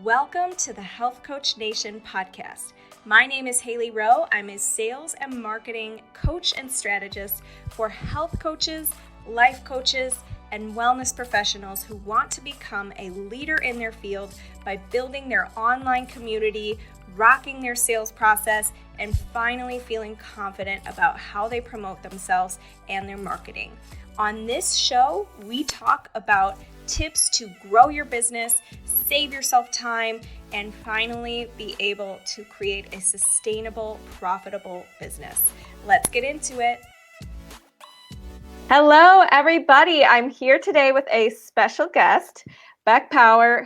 Welcome to the Health Coach Nation podcast. My name is Hailey Rowe. I'm a sales and marketing coach and strategist for health coaches, life coaches, and wellness professionals who want to become a leader in their field by building their online community, rocking their sales process, and finally feeling confident about how they promote themselves and their marketing. On this show, we talk about tips to grow your business, save yourself time, and finally be able to create a sustainable, profitable business. Let's get into it. Hello, everybody. I'm here today with a special guest, Beck,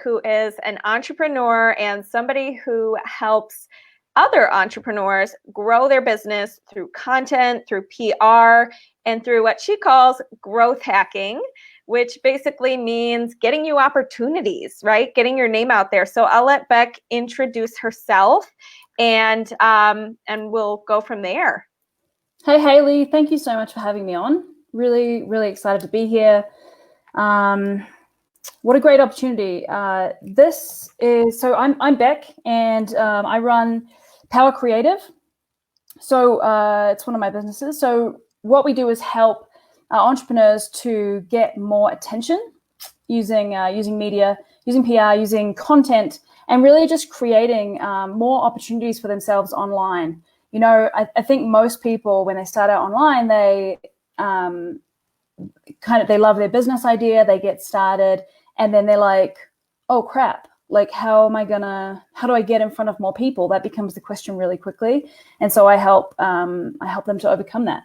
who is an entrepreneur and somebody who helps other entrepreneurs grow their business through content, through PR, and through what she calls growth hacking, which basically means getting you opportunities, right? Getting your name out there. So I'll let Beck introduce herself and we'll go from there. Hey, Hailey, thank you so much for having me on. Really, really excited to be here. What a great opportunity. I'm Beck and I run Power Creative. So it's one of my businesses. So what we do is help entrepreneurs to get more attention using media, using PR, using content, and really just creating more opportunities for themselves online. You know, I think most people, when they start out online, they love their business idea, they get started, and then they're like, oh crap, like how do I get in front of more people? That becomes the question really quickly. And so I help them to overcome that.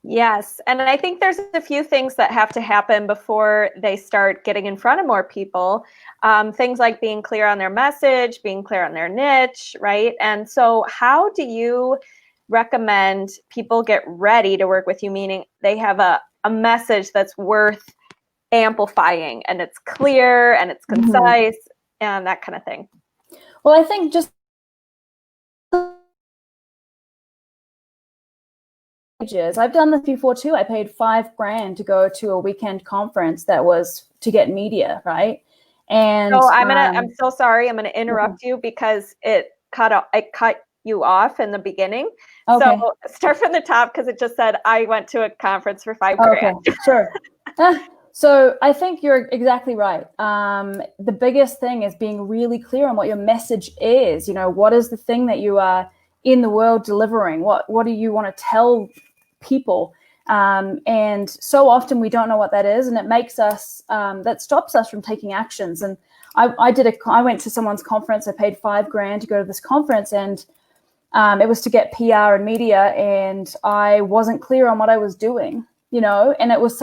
Yes. And I think there's a few things that have to happen before they start getting in front of more people. Things like being clear on their message, being clear on their niche, right? And so how do you recommend people get ready to work with you, meaning they have a message that's worth amplifying and it's clear and it's concise and that kind of thing? Well, I think just I've done this before too. I paid $5,000 to go to a weekend conference that was to get media, right? And so I'm so sorry. I'm gonna interrupt you because it cut you off in the beginning. Okay. So start from the top because it just said I went to a conference for $5,000. Okay, sure. So I think you're exactly right. The biggest thing is being really clear on what your message is. You know, what is the thing that you are in the world delivering? What do you want to tell people? And so often we don't know what that is, and it makes us that stops us from taking actions. And I went to someone's conference. I paid $5,000 to go to this conference, and it was to get PR and media, and I wasn't clear on what I was doing. You know, and it was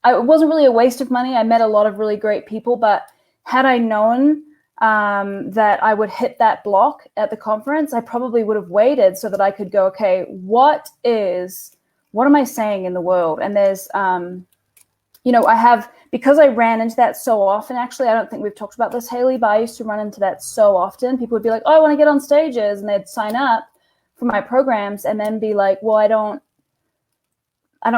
it wasn't really a waste of money. I met a lot of really great people, but had I known that I would hit that block at the conference, I probably would have waited so that I could go, okay, what am I saying in the world? And there's, because I ran into that so often, actually, I don't think we've talked about this, Hailey, but I used to run into that so often. People would be like, oh, I want to get on stages, and they'd sign up for my programs and then be like, well, I don't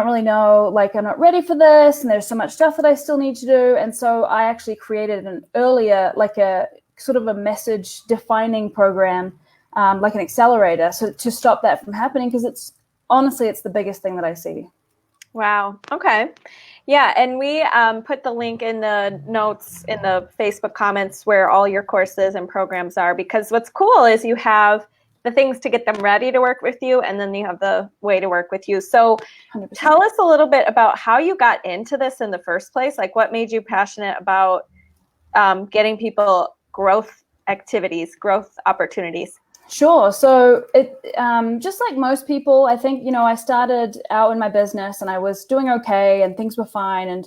really know, like, I'm not ready for this, and there's so much stuff that I still need to do. And so I actually created an earlier, like a sort of a message defining program, like an accelerator, so to stop that from happening, because it's the biggest thing that I see. Wow. Okay. Yeah. And we put the link in the notes in the Facebook comments where all your courses and programs are, because what's cool is you have the things to get them ready to work with you, and then you have the way to work with you. So 100%. Tell us a little bit about how you got into this in the first place. Like, what made you passionate about getting people growth activities, growth opportunities? Sure. So it just like most people, I think, I started out in my business and I was doing okay and things were fine. And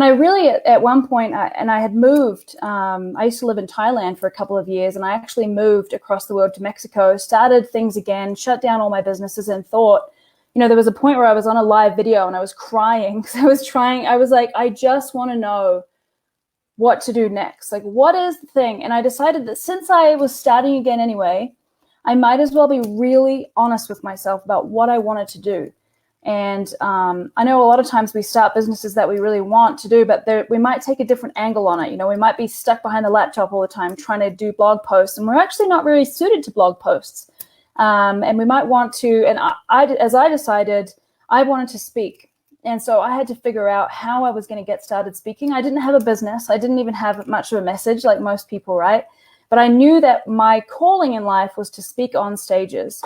I really, at one point, I had moved, I used to live in Thailand for a couple of years, and I actually moved across the world to Mexico, started things again, shut down all my businesses, and thought, there was a point where I was on a live video and I was crying because I was like, I just want to know what to do next. Like, what is the thing? And I decided that since I was starting again anyway, I might as well be really honest with myself about what I wanted to do. And I know a lot of times we start businesses that we really want to do, but we might take a different angle on it. You know, we might be stuck behind the laptop all the time trying to do blog posts, and we're actually not really suited to blog posts. And we might want to, and as I decided, I wanted to speak. And so I had to figure out how I was going to get started speaking. I didn't have a business. I didn't even have much of a message like most people, right? But I knew that my calling in life was to speak on stages.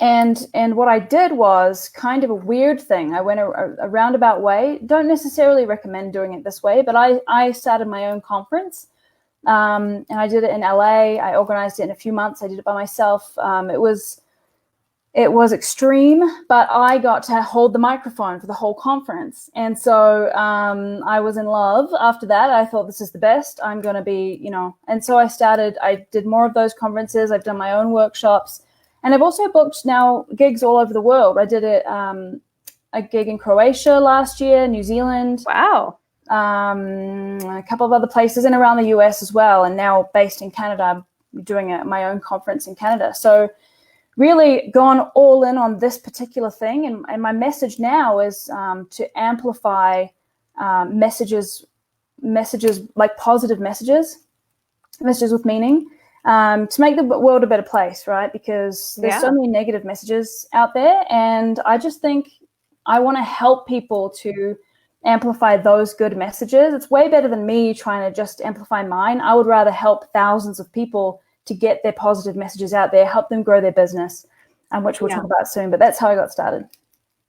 And what I did was kind of a weird thing. I went a roundabout way. Don't necessarily recommend doing it this way, but I started my own conference. And I did it in LA. I organized it in a few months. I did it by myself. It was extreme, but I got to hold the microphone for the whole conference. And so I was in love after that. I thought, this is the best. I'm going to be, you know, and so I did more of those conferences. I've done my own workshops. And I've also booked now gigs all over the world. I did a gig in Croatia last year, New Zealand. Wow. A couple of other places and around the US as well. And now based in Canada, I'm doing my own conference in Canada. So really gone all in on this particular thing. And my message now is to amplify messages like positive messages with meaning. To make the world a better place, right? Because there's so many negative messages out there. And I just think I want to help people to amplify those good messages. It's way better than me trying to just amplify mine. I would rather help thousands of people to get their positive messages out there, help them grow their business, which we'll talk about soon. But that's how I got started.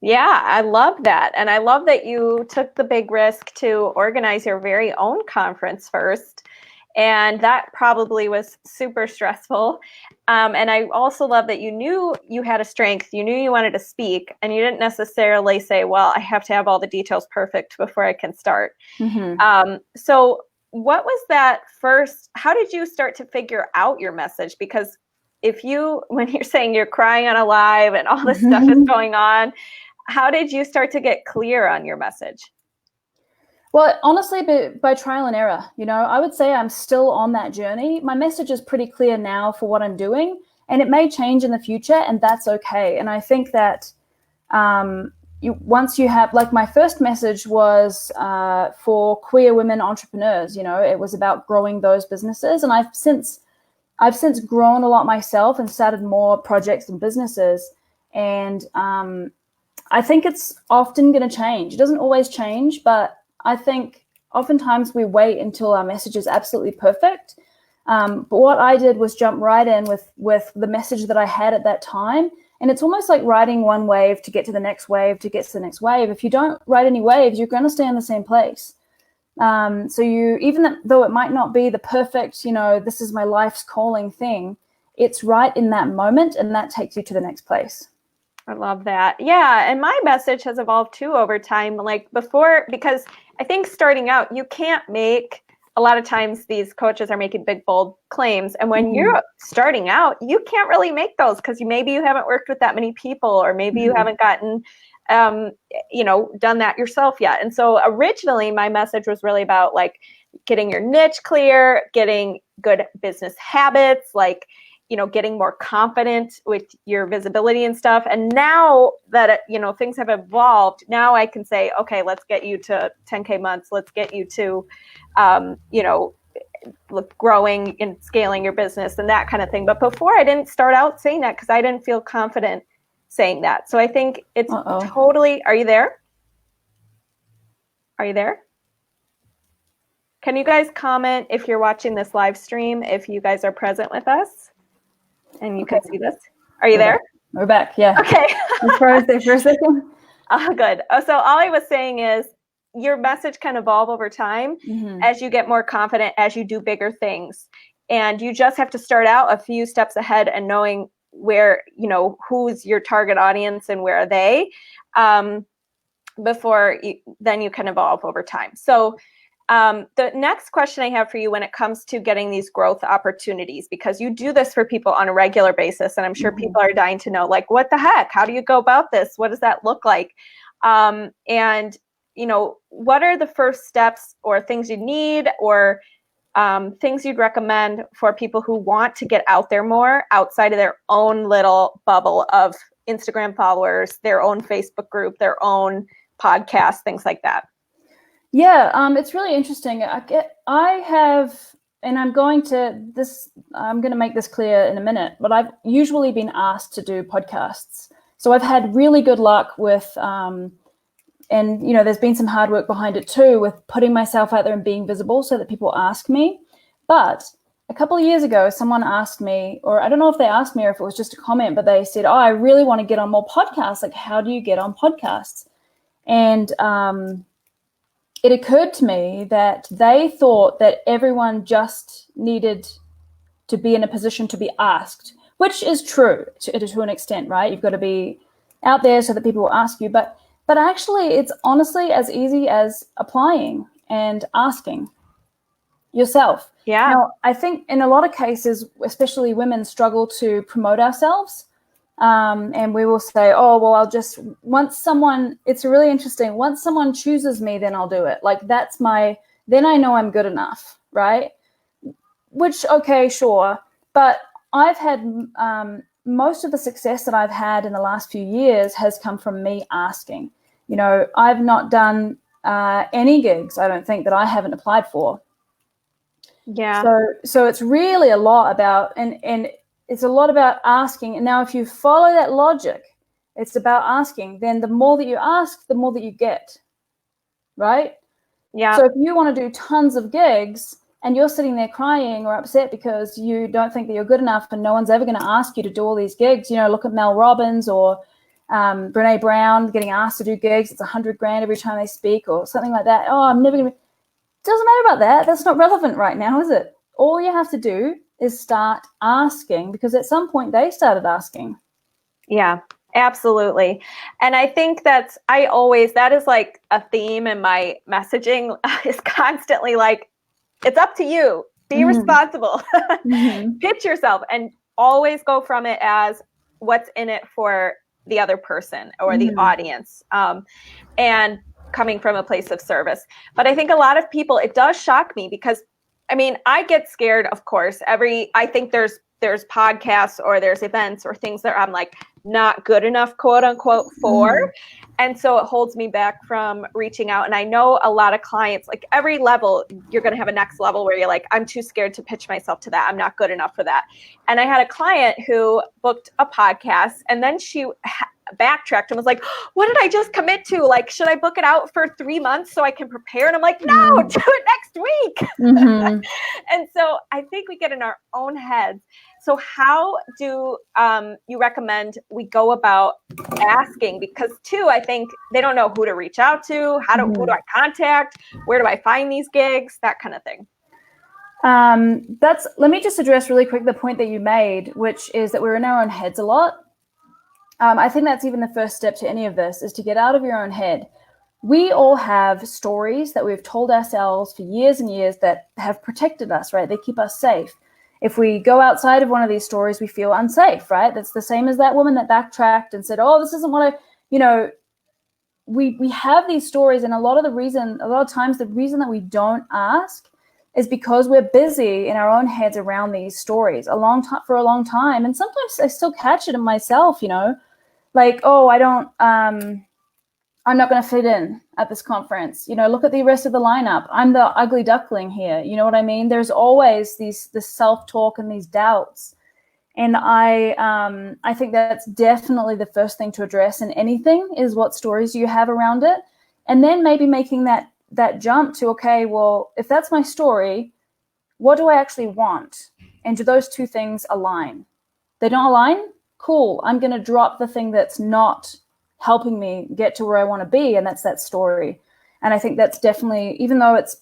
Yeah, I love that. And I love that you took the big risk to organize your very own conference first. And that probably was super stressful. And I also love that you knew you had a strength. You knew you wanted to speak, and you didn't necessarily say, well, I have to have all the details perfect before I can start. Mm-hmm. So what was that first? How did you start to figure out your message? Because when you're saying you're crying on a live and all this stuff is going on, how did you start to get clear on your message? Well, honestly, by trial and error, you know, I would say I'm still on that journey. My message is pretty clear now for what I'm doing, and it may change in the future, and that's okay. And I think that once you have, like, my first message was for queer women entrepreneurs. You know, it was about growing those businesses, and I've since grown a lot myself and started more projects and businesses. And I think it's often going to change. It doesn't always change, but I think oftentimes we wait until our message is absolutely perfect. But what I did was jump right in with the message that I had at that time. And it's almost like riding one wave to get to the next wave, to get to the next wave. If you don't ride any waves, you're going to stay in the same place. So even though it might not be the perfect, you know, this is my life's calling thing, it's right in that moment, and that takes you to the next place. I love that. Yeah. And my message has evolved too over time. Like before, because I think starting out, you can't a lot of times these coaches are making big, bold claims. And when you're starting out, you can't really make those because maybe you haven't worked with that many people, or maybe you haven't gotten, done that yourself yet. And so originally my message was really about like getting your niche clear, getting good business habits, like, you know, getting more confident with your visibility and stuff. And now that, things have evolved, now I can say, okay, let's get you to 10K months. Let's get you to, growing and scaling your business and that kind of thing. But before, I didn't start out saying that because I didn't feel confident saying that. So I think it's totally, are you there? Are you there? Can you guys comment if you're watching this live stream, if you guys are present with us? And you can see this. Are you there? We're back. Yeah. Okay. You froze there for a second. Oh, good. Oh, so all I was saying is your message can evolve over time as you get more confident, as you do bigger things. And you just have to start out a few steps ahead and knowing where, who's your target audience and where are they before then you can evolve over time. So the next question I have for you when it comes to getting these growth opportunities, because you do this for people on a regular basis, and I'm sure people are dying to know, like, what the heck? How do you go about this? What does that look like? And, what are the first steps or things you need or things you'd recommend for people who want to get out there more outside of their own little bubble of Instagram followers, their own Facebook group, their own podcast, things like that? Yeah, it's really interesting. I have, and I'm going to make this clear in a minute, but I've usually been asked to do podcasts. So I've had really good luck with, and there's been some hard work behind it too, with putting myself out there and being visible so that people ask me. But a couple of years ago, someone asked me, or I don't know if they asked me or if it was just a comment, but they said, "Oh, I really want to get on more podcasts. Like, how do you get on podcasts?" And it occurred to me that they thought that everyone just needed to be in a position to be asked, which is true to an extent, right? You've got to be out there so that people will ask you. But actually, it's honestly as easy as applying and asking yourself. Yeah. Now, I think in a lot of cases, especially women, struggle to promote ourselves. And we will say, "Oh, well, it's really interesting. Once someone chooses me, then I'll do it. Like, then I know I'm good enough," right? Which, okay, sure. But I've had, most of the success that I've had in the last few years has come from me asking. I've not done any gigs, I don't think, that I haven't applied for. Yeah. So it's really a lot about, and it's a lot about asking. And now if you follow that logic, it's about asking. Then the more that you ask, the more that you get, right? Yeah. So if you want to do tons of gigs and you're sitting there crying or upset because you don't think that you're good enough and no one's ever going to ask you to do all these gigs, look at Mel Robbins or Brene Brown getting asked to do gigs. It's $100,000 every time they speak or something like that. Oh, I'm never going to. Doesn't matter about that. That's not relevant right now, is it? All you have to do is start asking, because at some point they started asking. Yeah, absolutely. And I think that is like a theme in my messaging is constantly like, it's up to you. Be responsible. Pitch yourself and always go from it as what's in it for the other person or the audience. And coming from a place of service. But I think a lot of people, it does shock me because, I get scared, of course. I think there's podcasts or there's events or things that I'm like not good enough, quote unquote, for. And so it holds me back from reaching out. And I know a lot of clients, like every level, you're going to have a next level where you're like, I'm too scared to pitch myself to that. I'm not good enough for that. And I had a client who booked a podcast and then she backtracked and was like, what did I just commit to? Like, should I book it out for 3 months so I can prepare? And I'm like, no, do it next week. And so I think we get in our own heads. So how do you recommend we go about asking? Because too, I think they don't know who to reach out to. Who do I contact? Where do I find these gigs? That kind of thing. Let me just address really quick the point that you made, which is that we're in our own heads a lot. I think that's even the first step to any of this, is to get out of your own head. We all have stories that we've told ourselves for years and years that have protected us, right? They keep us safe. If we go outside of one of these stories, we feel unsafe, right? That's the same as that woman that backtracked and said, "Oh, this isn't what we have these stories." And a lot of times the reason that we don't ask is because we're busy in our own heads around these stories for a long time. And sometimes I still catch it in myself, like, "Oh, I'm not going to fit in at this conference. Look at the rest of the lineup. I'm the ugly duckling here." You know what I mean? There's always this self-talk and these doubts. And I think that's definitely the first thing to address in anything, is what stories you have around it. And then maybe making that jump to, okay, well, if that's my story, what do I actually want? And do those two things align? They don't align? Cool. I'm going to drop the thing that's not helping me get to where I want to be, and that's that story. And I think that's definitely, even though it's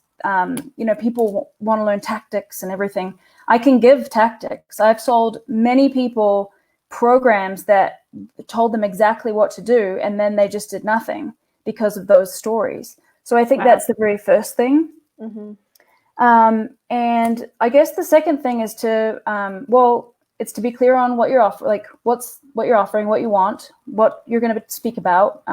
people want to learn tactics and everything, I can give tactics. I've sold many people programs that told them exactly what to do, and then they just did nothing because of those stories. So I think that's the very first thing. And I guess the second thing is it's to be clear on what you're offering, like what you're offering, what you want, what you're going to speak about.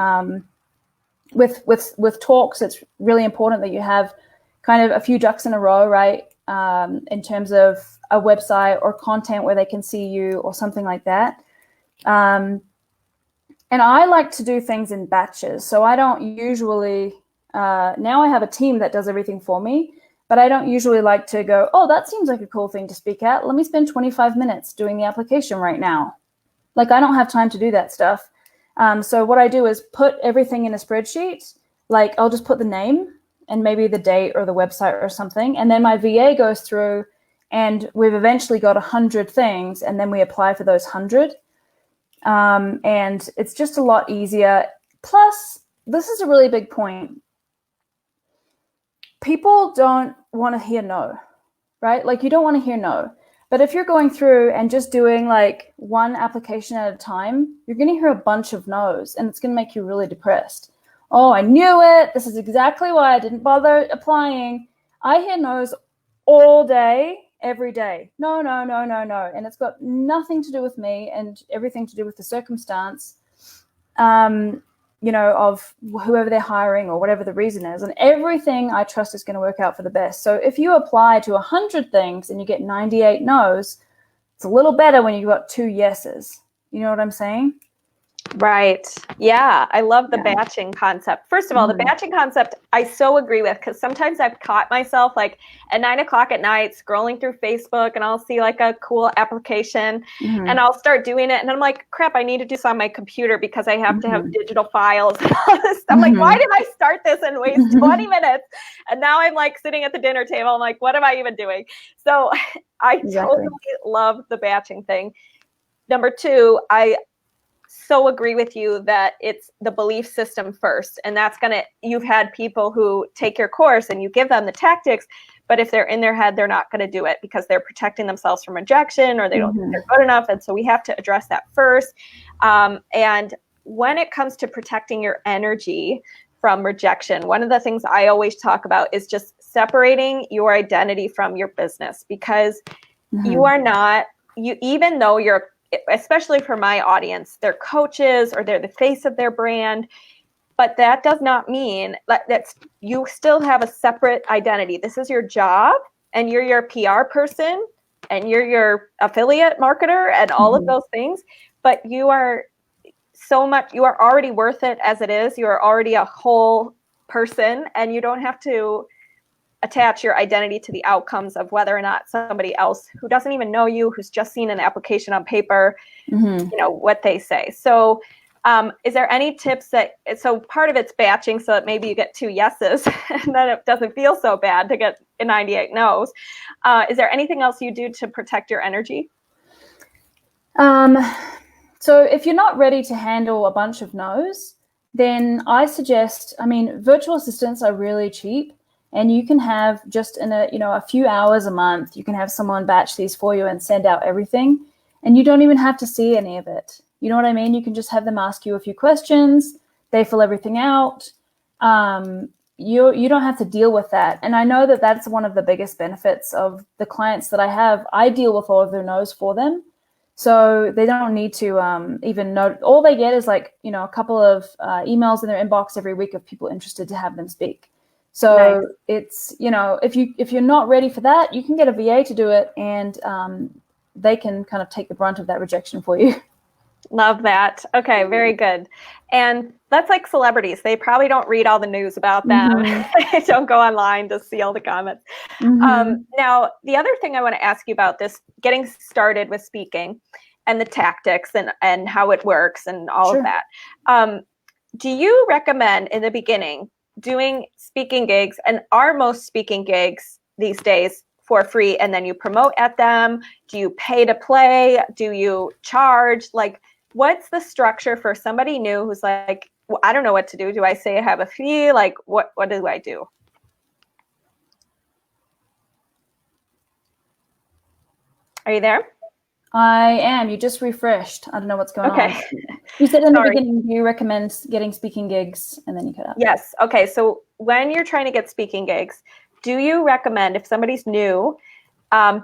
With talks, it's really important that you have kind of a few ducks in a row, right? In terms of a website or content where they can see you or something like that. And I like to do things in batches. So I don't usually, now I have a team that does everything for me, but I don't usually like to go, oh, that seems like a cool thing to speak at. Let me spend 25 minutes doing the application right now. Like, I don't have time to do that stuff. So what I do is put everything in a spreadsheet. Like, I'll just put the name and maybe the date or the website or something. And then my VA goes through, and we've eventually got 100 things, and then we apply for those 100. And it's just a lot easier. Plus, this is a really big point. People don't want to hear no, right? Like, you don't want to hear no. But if you're going through and just doing like one application at a time, you're going to hear a bunch of no's, and it's going to make you really depressed. Oh, I knew it. This is exactly why I didn't bother applying. I hear no's all day, every day. No, no, no, no, no. And it's got nothing to do with me and everything to do with the circumstance, of whoever they're hiring or whatever the reason is. And everything I trust is going to work out for the best. So if you apply to 100 things and you get 98 no's, it's a little better when you've got 2 yeses. You know what I'm saying? Right. Yeah. I love the batching concept. First of all, the batching concept, I so agree with, because sometimes I've caught myself like at 9:00 at night scrolling through Facebook, and I'll see like a cool application and I'll start doing it. And I'm like, crap, I need to do this on my computer because I have to have digital files. I'm like, why did I start this and waste 20 minutes? And now I'm like sitting at the dinner table. I'm like, what am I even doing? So I totally love the batching thing. Number 2, I so agree with you that it's the belief system first. And that's you've had people who take your course and you give them the tactics, but if they're in their head, they're not going to do it because they're protecting themselves from rejection, or they don't think they're good enough. And so we have to address that first. And when it comes to protecting your energy from rejection, one of the things I always talk about is just separating your identity from your business, because you are not, even though you're, especially for my audience, they're coaches or they're the face of their brand, but that does not mean that you still have a separate identity. This is your job, and you're your PR person, and you're your affiliate marketer and all of those things, but you are already worth it as it is. You are already a whole person, and you don't have to attach your identity to the outcomes of whether or not somebody else who doesn't even know you, who's just seen an application on paper, what they say. So is there any tips so part of it's batching so that maybe you get 2 yeses and then it doesn't feel so bad to get 98 no's. Is there anything else you do to protect your energy? So if you're not ready to handle a bunch of no's, then I suggest, virtual assistants are really cheap. And you can have just in a few hours a month, you can have someone batch these for you and send out everything. And you don't even have to see any of it. You know what I mean? You can just have them ask you a few questions. They fill everything out. You don't have to deal with that. And I know that that's one of the biggest benefits of the clients that I have. I deal with all of their no's for them. So they don't need to even know. All they get is a couple of emails in their inbox every week of people interested to have them speak. So it's, if you're not ready for that, you can get a VA to do it, and they can kind of take the brunt of that rejection for you. Love that. Okay, very good. And that's like celebrities. They probably don't read all the news about them. They don't go online to see all the comments. Now, the other thing I want to ask you about this, getting started with speaking and the tactics and how it works and all of that. Do you recommend in the beginning doing speaking gigs, and are most speaking gigs these days for free, and then you promote at them? Do you pay to play? Do you charge? Like, what's the structure for somebody new who's like, well, I don't know what to do. Do I say I have a fee? Like, what do I do? Are you there? I am. You just refreshed. I don't know what's going on. You said in the beginning you recommend getting speaking gigs, and then you cut out. Yes. Okay. So when you're trying to get speaking gigs, do you recommend, if somebody's new,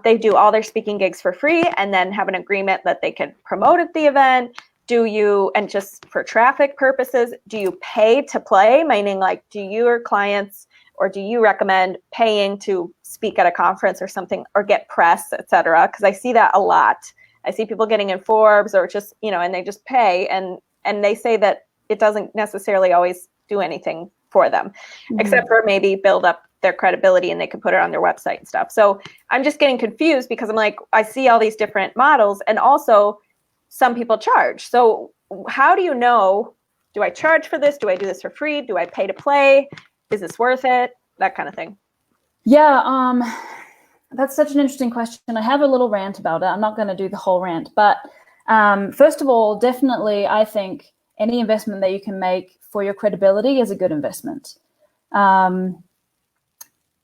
they do all their speaking gigs for free and then have an agreement that they can promote at the event? And just for traffic purposes, do you pay to play? Meaning, like, do your clients, or do you recommend paying to speak at a conference or something, or get press, et cetera? Because I see that a lot. I see people getting in Forbes or just, and they just pay. And and they say that it doesn't necessarily always do anything for them, except for maybe build up their credibility and they can put it on their website and stuff. So I'm just getting confused because I'm like, I see all these different models, and also some people charge. So how do you know, do I charge for this? Do I do this for free? Do I pay to play? Is this worth it? That kind of thing. Yeah, that's such an interesting question. I have a little rant about it. I'm not going to do the whole rant, but first of all, definitely, I think any investment that you can make for your credibility is a good investment.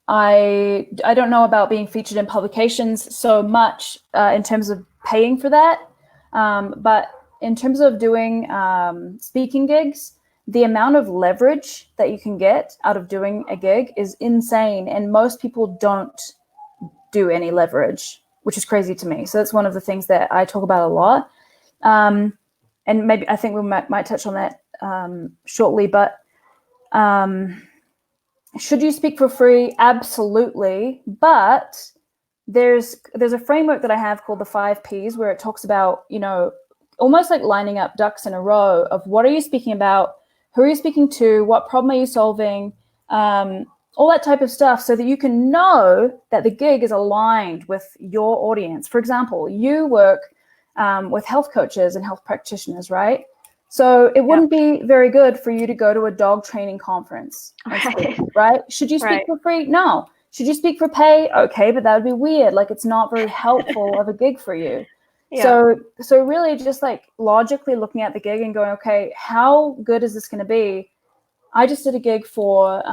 I don't know about being featured in publications so much in terms of paying for that, but in terms of doing speaking gigs, the amount of leverage that you can get out of doing a gig is insane, and most people don't do any leverage, which is crazy to me. So that's one of the things that I talk about a lot. And maybe I think we might touch on that shortly, but should you speak for free? Absolutely. But there's a framework that I have called the 5 Ps, where it talks about, almost like lining up ducks in a row of what are you speaking about? Who are you speaking to? What problem are you solving? All that type of stuff, so that you can know that the gig is aligned with your audience. For example, you work with health coaches and health practitioners, right? So it wouldn't be very good for you to go to a dog training conference, right? Should you speak for free? No. Should you speak for pay? Okay, but that would be weird. Like, it's not very helpful of a gig for you. Yeah. So really just like logically looking at the gig and going, okay, how good is this going to be? I just did a gig for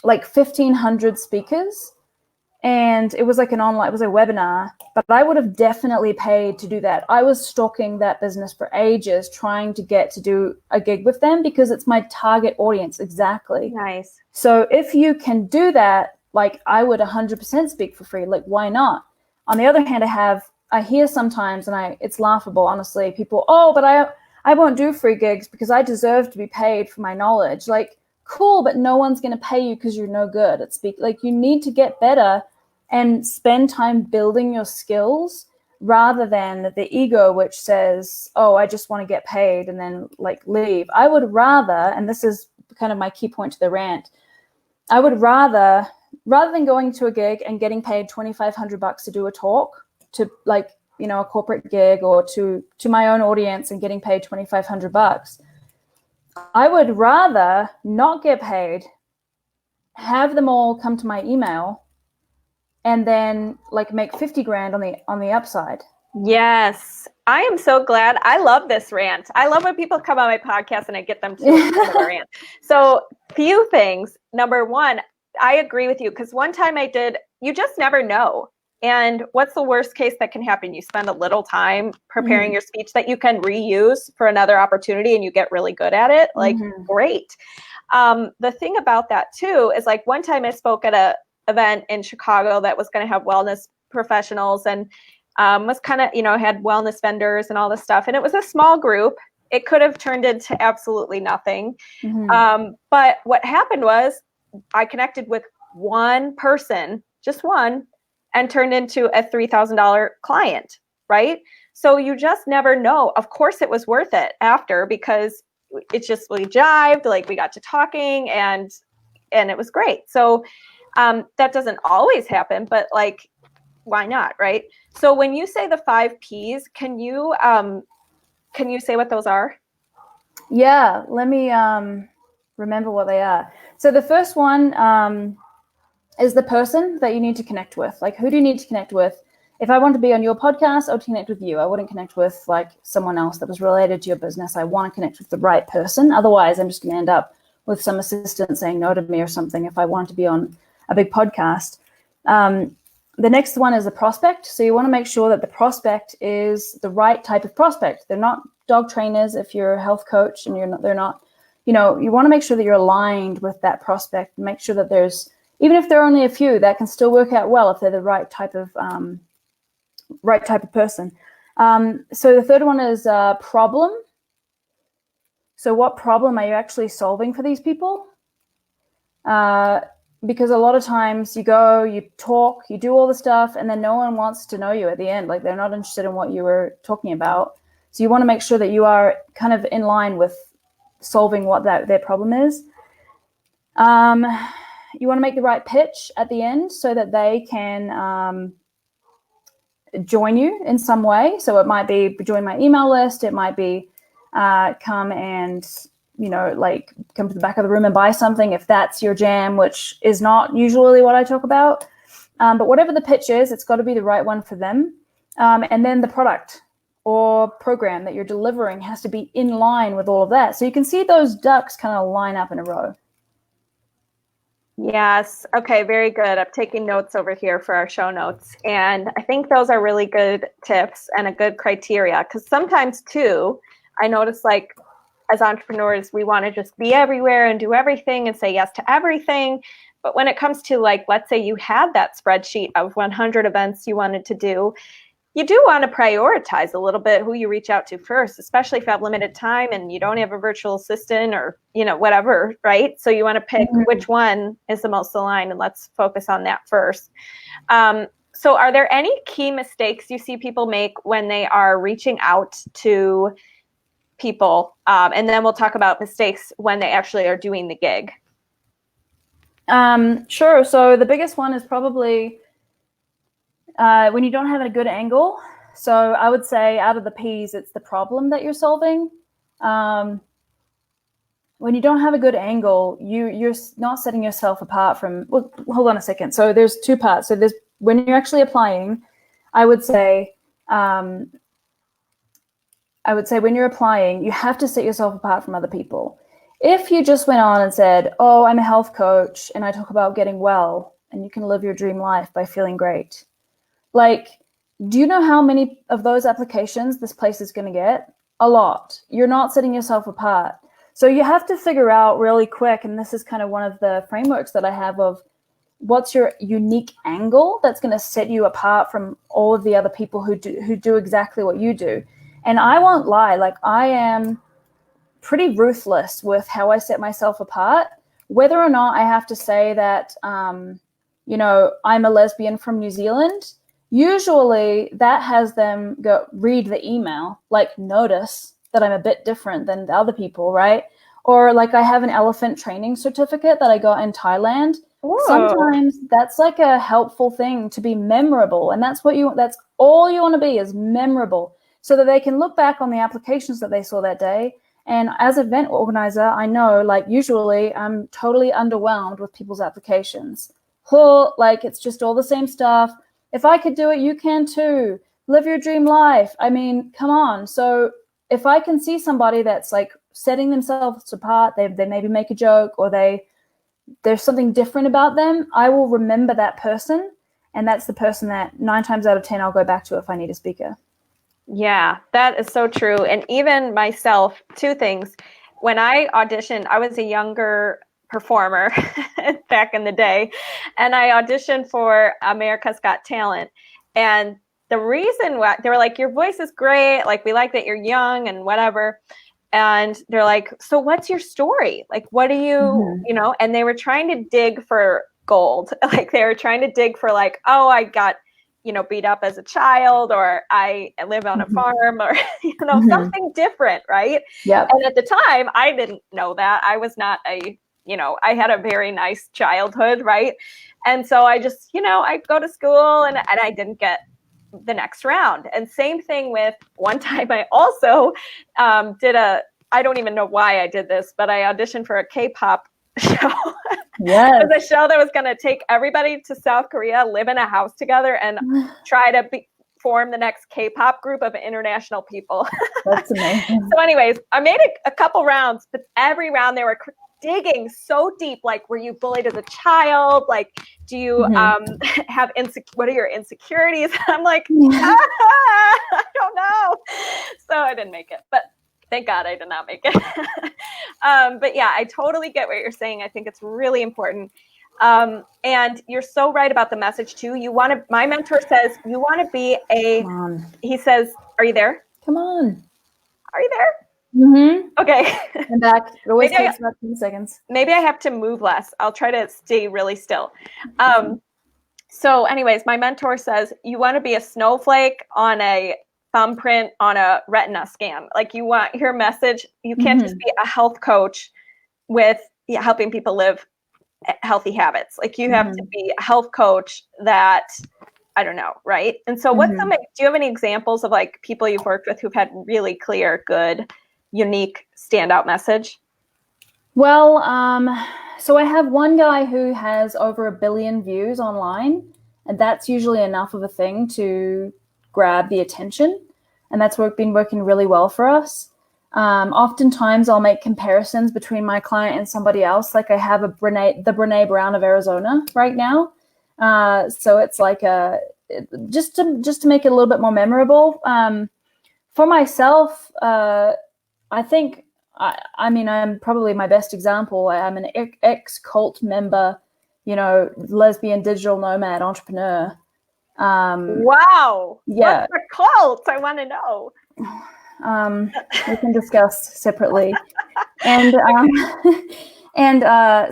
like 1,500 speakers, and it was like it was a webinar, but I would have definitely paid to do that. I was stalking that business for ages, trying to get to do a gig with them because it's my target audience. Exactly. Nice. So if you can do that, like, I would 100% speak for free. Like, why not? On the other hand, I hear sometimes, and it's laughable, honestly, people, but I won't do free gigs because I deserve to be paid for my knowledge. Like, cool, but no one's going to pay you because you're no good at speak. Like, you need to get better and spend time building your skills rather than the ego, which says, I just want to get paid and then like leave. I would rather, and this is kind of my key point to the rant, I would rather than going to a gig and getting paid $2,500 to do a talk to like, a corporate gig, or to my own audience and getting paid $2,500, I would rather not get paid, have them all come to my email, and then like make 50 grand on the upside. Yes. I am so glad. I love this rant. I love when people come on my podcast and I get them to rant. So few things. Number one, I agree with you, because one time you just never know. And what's the worst case that can happen? You spend a little time preparing your speech that you can reuse for another opportunity and you get really good at it. Like, great. The thing about that too is, like, one time I spoke at a event in Chicago that was going to have wellness professionals and was kind of, had wellness vendors and all this stuff. And it was a small group. It could have turned into absolutely nothing. But what happened was I connected with one person, just one, and turned into a $3,000 client, right? So you just never know. Of course it was worth it after, because it's just, we jived, like, we got to talking and it was great. So that doesn't always happen, but like, why not, right? So when you say the 5 Ps, can you say what those are? Yeah, let me remember what they are. So the first one is the person that you need to connect with. Like, who do you need to connect with? If I want to be on your podcast, I would connect with you. I wouldn't connect with like someone else that was related to your business. I want to connect with the right person. Otherwise, I'm just going to end up with some assistant saying no to me or something if I want to be on a big podcast. The next one is the prospect. So you want to make sure that the prospect is the right type of prospect. They're not dog trainers if you're a health coach, and they're not, you want to make sure that you're aligned with that prospect. Make sure that there's, even if there are only a few, that can still work out well if they're the right type of person. So the third one is problem. So what problem are you actually solving for these people? Because a lot of times you go, you talk, you do all the stuff, and then no one wants to know you at the end. Like, they're not interested in what you were talking about. So you want to make sure that you are kind of in line with solving what their problem is. You want to make the right pitch at the end so that they can join you in some way. So it might be join my email list. It might be come and, like come to the back of the room and buy something if that's your jam, which is not usually what I talk about. But whatever the pitch is, it's got to be the right one for them. And then the product or program that you're delivering has to be in line with all of that. So you can see those ducks kind of line up in a row. Yes. Okay. Very good. I'm taking notes over here for our show notes. And I think those are really good tips and a good criteria, because sometimes too, I notice like as entrepreneurs, we want to just be everywhere and do everything and say yes to everything. But when it comes to like, let's say you had that spreadsheet of 100 events you wanted to do, you do want to prioritize a little bit who you reach out to first, especially if you have limited time and you don't have a virtual assistant or, whatever, right? So you want to pick which one is the most aligned, and let's focus on that first. So are there any key mistakes you see people make when they are reaching out to people? And then we'll talk about mistakes when they actually are doing the gig. Sure. So the biggest one is probably when you don't have a good angle. So I would say out of the P's, it's the problem that you're solving. When you don't have a good angle, you're not setting yourself apart from, well, hold on a second. So there's two parts. So there's when you're actually applying, I would say when you're applying, you have to set yourself apart from other people. If you just went on and said, oh, I'm a health coach and I talk about getting well and you can live your dream life by feeling great. Like, do you know how many of those applications this place is going to get? A lot. You're not setting yourself apart. So you have to figure out really quick, and this is kind of one of the frameworks that I have of what's your unique angle that's going to set you apart from all of the other people who do exactly what you do. And I won't lie, like I am pretty ruthless with how I set myself apart, whether or not I have to say that, I'm a lesbian from New Zealand. Usually that has them go read the email, like notice that I'm a bit different than the other people, right? Or like I have an elephant training certificate that I got in Thailand. Whoa. Sometimes that's like a helpful thing to be memorable. And that's all you want to be is memorable, so that they can look back on the applications that they saw that day. And as an event organizer, I know like usually I'm totally underwhelmed with people's applications. Like it's just all the same stuff. If I could do it, you can too. Live your dream life. I mean, come on. So if I can see somebody that's like setting themselves apart, they maybe make a joke or there's something different about them, I will remember that person. And that's the person that 9 times out of 10, I'll go back to if I need a speaker. Yeah, that is so true. And even myself, 2 things. When I auditioned, I was a younger performer back in the day, and I auditioned for America's Got Talent. And the reason why they were like, your voice is great, like we like that you're young and whatever. And they're like, so what's your story? Like, what do you, and they were trying to dig for gold. Like they were trying to dig for like, oh, I got, beat up as a child, or I live on a farm, or, something different. Right. Yeah. And at the time I didn't know that. I was not I had a very nice childhood. Right. And so I just, I go to school and I didn't get the next round. And same thing with one time I also I don't even know why I did this, but I auditioned for a K-pop show. Yes. It was a show that was going to take everybody to South Korea, live in a house together, and try to form the next K-pop group of international people. That's amazing. So anyways, I made a couple rounds, but every round they were digging so deep, like, were you bullied as a child? Like, do you have what are your insecurities? I'm like, I don't know. So I didn't make it, but thank God I did not make it. But yeah, I totally get what you're saying. I think it's really important. And you're so right about the message too. My mentor says, you want to be he says, are you there? Come on. Are you there? Mm-hmm. Okay. I'm back. It always takes about 10 seconds. Maybe I have to move less. I'll try to stay really still. So anyways, my mentor says, you want to be a snowflake on a thumbprint on a retina scan. Like you want your message, you can't just be a health coach with helping people live healthy habits. Like you have to be a health coach that, I don't know, right? And so do you have any examples of like people you've worked with who've had really clear, good, unique, standout message? Well, so I have one guy who has over 1 billion views online, and that's usually enough of a thing to grab the attention. And that's been working really well for us. Oftentimes I'll make comparisons between my client and somebody else. Like I have the Brene Brown of Arizona right now. So it's like just to make it a little bit more memorable. For myself, I think, I mean, I'm probably my best example. I'm an ex-cult member, lesbian digital nomad entrepreneur. Wow. Yeah. What's a cult? I want to know. We can discuss separately. And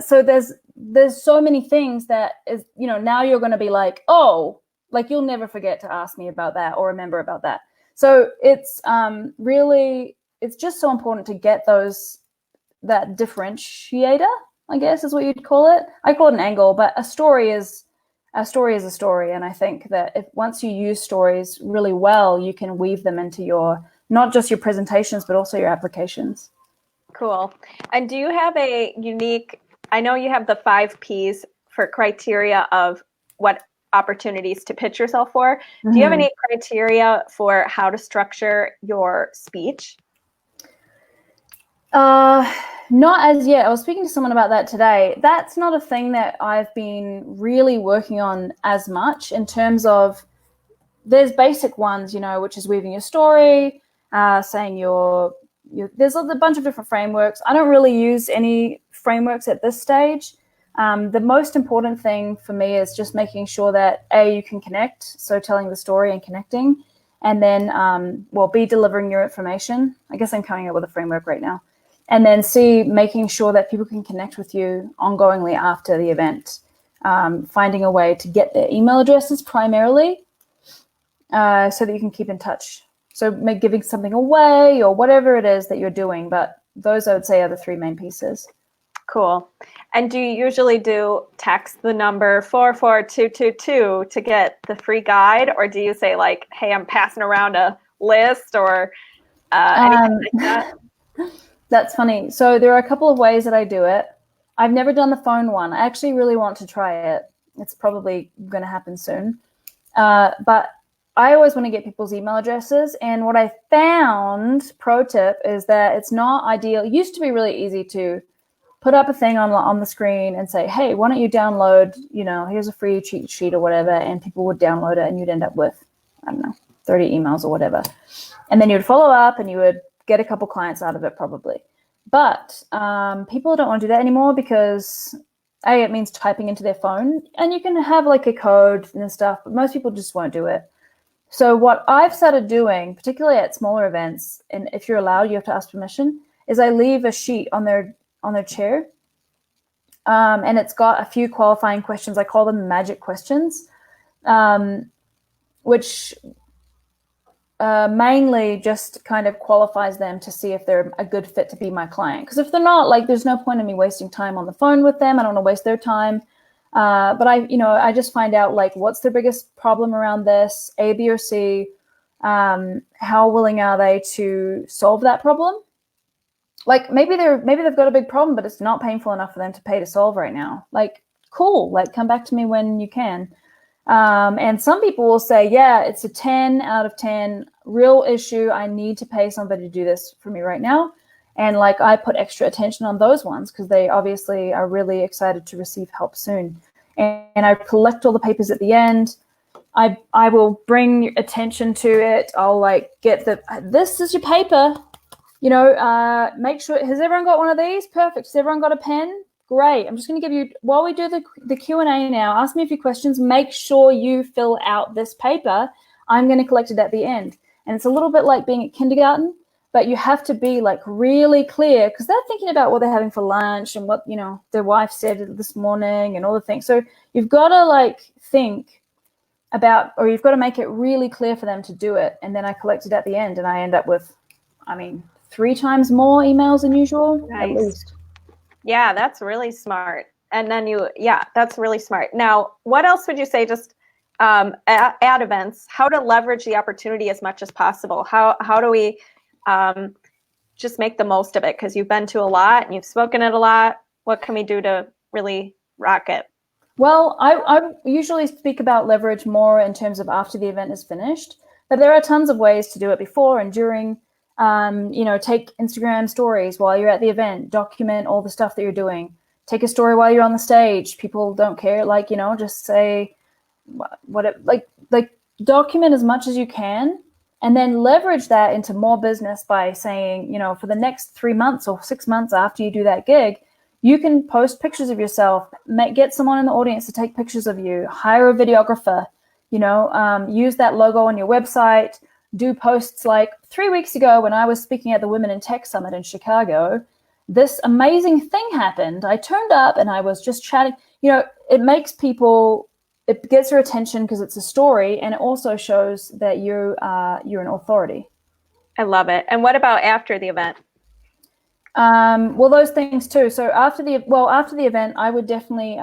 so there's so many things that is, now you're going to be like, oh, like you'll never forget to ask me about that or remember about that. So it's really, it's just so important to get that differentiator, I guess is what you'd call it. I call it an angle, but a story is a story. And I think that once you use stories really well, you can weave them into not just your presentations, but also your applications. Cool. And do you have a unique, I know you have the 5 Ps for criteria of what opportunities to pitch yourself for. Do you have any criteria for how to structure your speech? Not as yet. I was speaking to someone about that today. That's not a thing that I've been really working on as much in terms of, there's basic ones, which is weaving your story, saying there's a bunch of different frameworks. I don't really use any frameworks at this stage. The most important thing for me is just making sure that you can connect, so telling the story and connecting, and then B, delivering your information. I guess I'm coming up with a framework right now. And then C, making sure that people can connect with you ongoingly after the event, finding a way to get their email addresses primarily, so that you can keep in touch. So giving something away or whatever it is that you're doing, but those I would say are the 3 main pieces. Cool. And do you usually text the number 44222 to get the free guide, or do you say like, hey, I'm passing around a list or anything like that? That's funny. So there are a couple of ways that I do it. I've never done the phone one. I actually really want to try it. It's probably going to happen soon. But I always want to get people's email addresses. And what I found, pro tip, is that it's not ideal. It used to be really easy to put up a thing on the screen and say, hey, why don't you download, here's a free cheat sheet or whatever. And people would download it and you'd end up with, 30 emails or whatever. And then you would follow up and you would get a couple clients out of it probably. But people don't want to do that anymore because it means typing into their phone, and you can have like a code and stuff, but most people just won't do it. So what I've started doing, particularly at smaller events, and if you're allowed, you have to ask permission, is I leave a sheet on their chair, and it's got a few qualifying questions. I call them magic questions, which mainly just kind of qualifies them to see if they're a good fit to be my client. Because if they're not, like, there's no point in me wasting time on the phone with them. I don't want to waste their time. But I just find out, like, what's their biggest problem around this, A, B, or C. How willing are they to solve that problem? Like, maybe they've got a big problem, but it's not painful enough for them to pay to solve right now. Like, cool. Like, come back to me when you can. And some people will say, yeah, it's a 10 out of 10, real issue. I need to pay somebody to do this for me right now. And like, I put extra attention on those ones because they obviously are really excited to receive help soon. And I collect all the papers at the end. I will bring attention to it. I'll like get this is your paper, make sure, has everyone got one of these? Perfect. Has everyone got a pen? Great. I'm just going to give you, while we do the Q&A now, ask me a few questions. Make sure you fill out this paper. I'm going to collect it at the end. And it's a little bit like being at kindergarten, but you have to be like really clear because they're thinking about what they're having for lunch and what, their wife said this morning and all the things. So you've got to like think or you've got to make it really clear for them to do it. And then I collect it at the end, and I end up with, 3 times more emails than usual, Nice. at least. Yeah, that's really smart. And then that's really smart. Now, what else would you say just at events, how to leverage the opportunity as much as possible? How do we just make the most of it? Because you've been to a lot and you've spoken at a lot. What can we do to really rock it? Well, I usually speak about leverage more in terms of after the event is finished, but there are tons of ways to do it before and during. Take Instagram stories while you're at the event, document all the stuff that you're doing. Take a story while you're on the stage. People don't care, just say document as much as you can, and then leverage that into more business by saying, for the next 3 months or 6 months after you do that gig, you can post pictures of yourself, get someone in the audience to take pictures of you, hire a videographer, use that logo on your website, do posts like 3 weeks ago when I was speaking at the Women in Tech Summit in Chicago. This amazing thing happened. I turned up and I was just chatting. It makes people, it gets your attention because it's a story, and it also shows that you're an authority. I love it. And what about after the event? Well, those things too. So after the event, I would definitely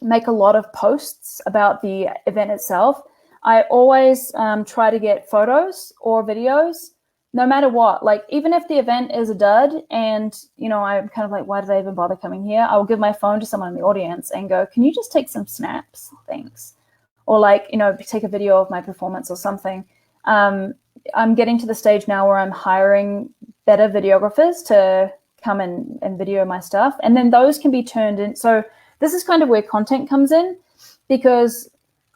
make a lot of posts about the event itself. I always try to get photos or videos, no matter what. Like, even if the event is a dud and, I'm kind of like, why did I even bother coming here? I will give my phone to someone in the audience and go, can you just take some snaps? Thanks. Or take a video of my performance or something. I'm getting to the stage now where I'm hiring better videographers to come and video my stuff. And then those can be turned in. So this is kind of where content comes in, because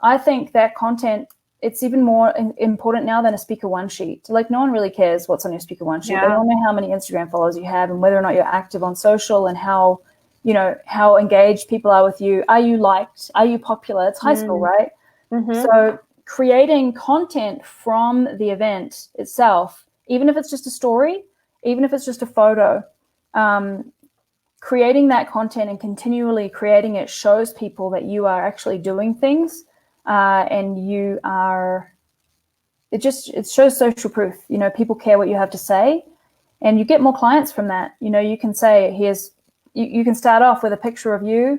I think that content, it's even more important now than a speaker one sheet. Like, no one really cares what's on your speaker one sheet. Yeah. They don't know how many Instagram followers you have and whether or not you're active on social and how engaged people are with you. Are you liked? Are you popular? It's high school, right? Mm-hmm. So creating content from the event itself, even if it's just a story, even if it's just a photo, creating that content and continually creating it shows people that you are actually doing things. And you are, it shows social proof. People care what you have to say, and you get more clients from that. You can say, you can start off with a picture of you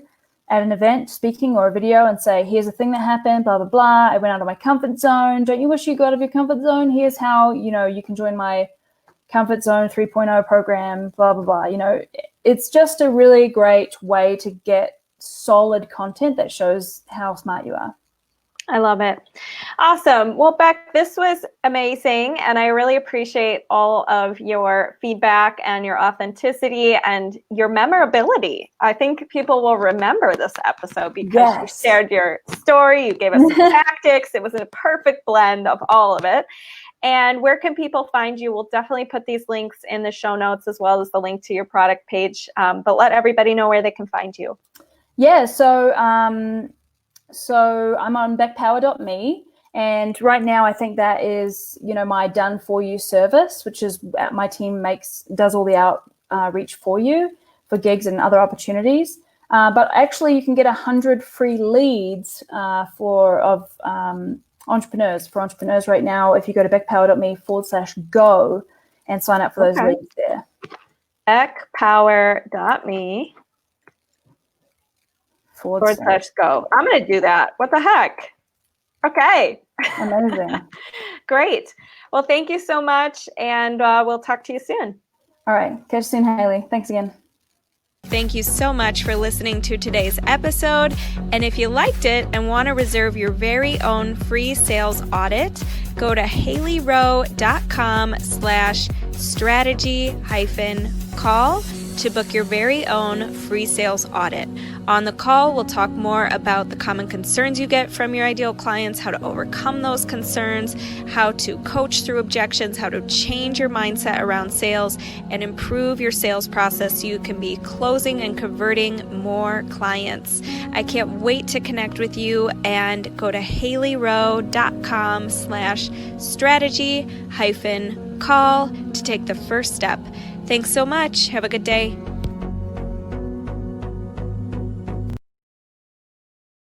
at an event speaking or a video and say, here's a thing that happened, blah, blah, blah. I went out of my comfort zone. Don't you wish you got out of your comfort zone? Here's how, you can join my Comfort Zone 3.0 program, blah, blah, blah. It's just a really great way to get solid content that shows how smart you are. I love it. Awesome. Well, Beck, this was amazing. And I really appreciate all of your feedback and your authenticity and your memorability. I think people will remember this episode because you shared your story, you gave us some tactics. It was a perfect blend of all of it. And where can people find you? We'll definitely put these links in the show notes as well as the link to your product page. But let everybody know where they can find you. Yeah, so I'm on beckpower.me, and right now I think that is, my done for you service, which is my team does all the outreach for you for gigs and other opportunities. But actually, you can get 100 free leads for entrepreneurs right now if you go to beckpower.me/go and sign up for those leads there. beckpower.me /go. I'm going to do that. What the heck? Okay. Amazing. Great. Well, thank you so much. And we'll talk to you soon. All right. Catch you soon, Hailey. Thanks again. Thank you so much for listening to today's episode. And if you liked it and want to reserve your very own free sales audit, go to haileyrowe.com/strategy-call to book your very own free sales audit. On the call, we'll talk more about the common concerns you get from your ideal clients, how to overcome those concerns, how to coach through objections, how to change your mindset around sales, and improve your sales process so you can be closing and converting more clients. I can't wait to connect with you, and go to haileyrowe.com/strategy-call to take the first step. Thanks so much. Have a good day.